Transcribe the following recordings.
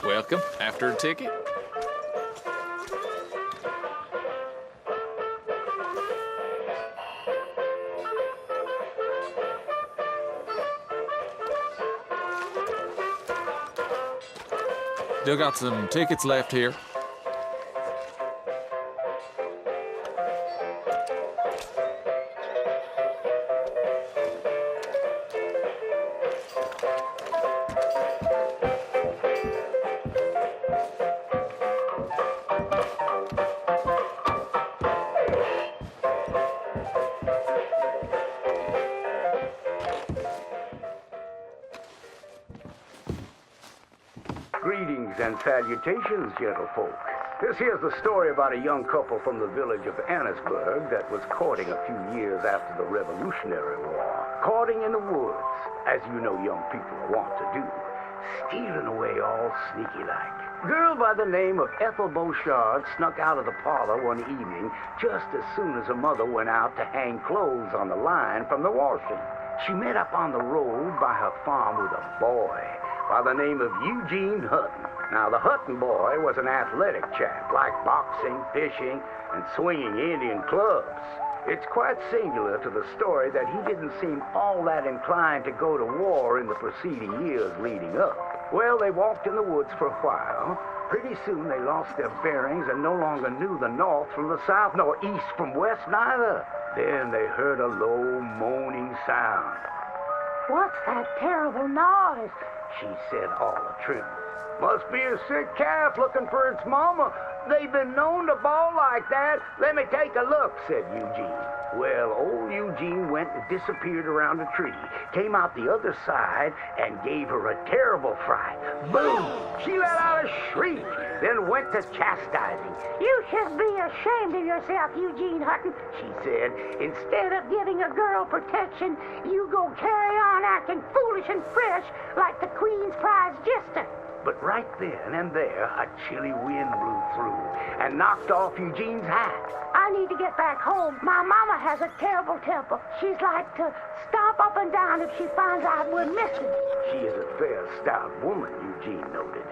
Welcome. After a ticket? Still got some tickets left here. Greetings and salutations, gentlefolk. This here's the story about a young couple from the village of Annisburg that was courting a few years after the Revolutionary War. Courting in the woods, as you know young people want to do. Stealing away all sneaky-like. Girl by the name of Ethelь Bошаред snuck out of the parlor one evening just as soon as her mother went out to hang clothes on the line from the washing. She met up on the road by her farm with a boy by the name of Юджине Хаттоне. Now, the Hutton boy was an athletic chap, liked boxing, fishing, and swinging Indian clubs. It's quite singular to the story that he didn't seem all that inclined to go to war in the preceding years leading up. Well, they walked in the woods for a while. Pretty soon they lost their bearings and no longer knew the north from the south, nor east from west neither. Then they heard a low, moaning sound. What's that terrible noise? She said all the truth. Must be a sick calf looking for its mama. They've been known to bawl like that. Let me take a look, said Eugene. Well, old Eugene went and disappeared around a tree, came out the other side, and gave her a terrible fright. Boom! She let out a shriek, then went to chastising. You should be ashamed of yourself, Юджине Хаттоне, she said. Instead of giving a girl protection, you go carry on acting foolish and fresh like the Queen's prize jester. But right then and there, a chilly wind blew through and knocked off Eugene's hat. I need to get back home. My mama has a terrible temper. She's like to stomp up and down if she finds out we're missing. She is a fair, stout woman, Eugene noted.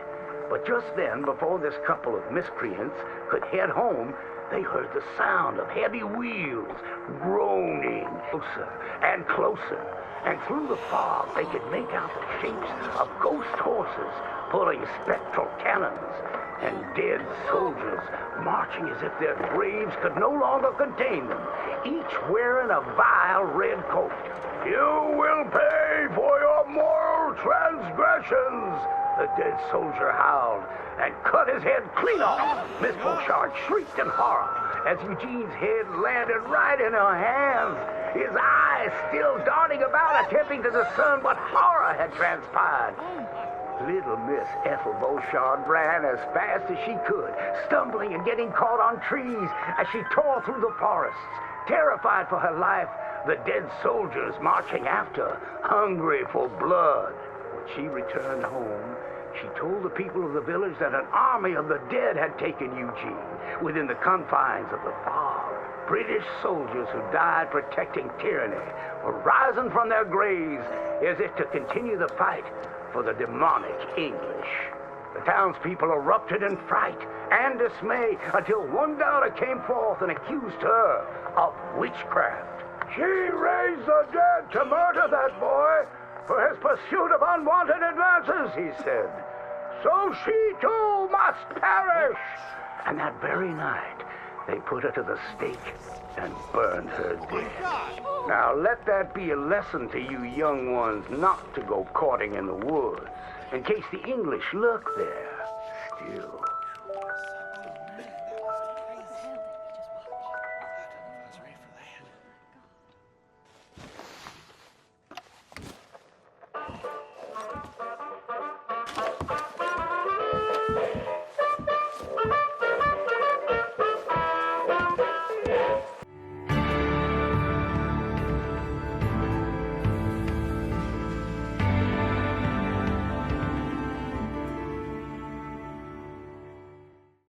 But just then, before this couple of miscreants could head home, they heard the sound of heavy wheels groaning closer and closer. And through the fog, they could make out the shapes of ghost horses pulling spectral cannons, and dead soldiers marching as if their graves could no longer contain them, each wearing a vile red coat. You will pay for your moral transgressions, the dead soldier howled, and cut his head clean off. Miss Bошаред shrieked in horror as Eugene's head landed right in her hands, his eyes still darting about, attempting to discern what horror had transpired. Little Miss Ethelь Bошared ran as fast as she could, stumbling and getting caught on trees as she tore through the forests, terrified for her life, the dead soldiers marching after, hungry for blood. When she returned home, she told the people of the village that an army of the dead had taken Eugene within the confines of the fog. British soldiers who died protecting tyranny were rising from their graves as if to continue the fight for the demonic English. The townspeople erupted in fright and dismay until one daughter came forth and accused her of witchcraft. She raised the dead to murder that boy for his pursuit of unwanted advances, he said. So she too must perish. And that very night, they put her to the stake and burned her dead. Now let that be a lesson to you young ones not to go courting in the woods, in case the English lurk there still.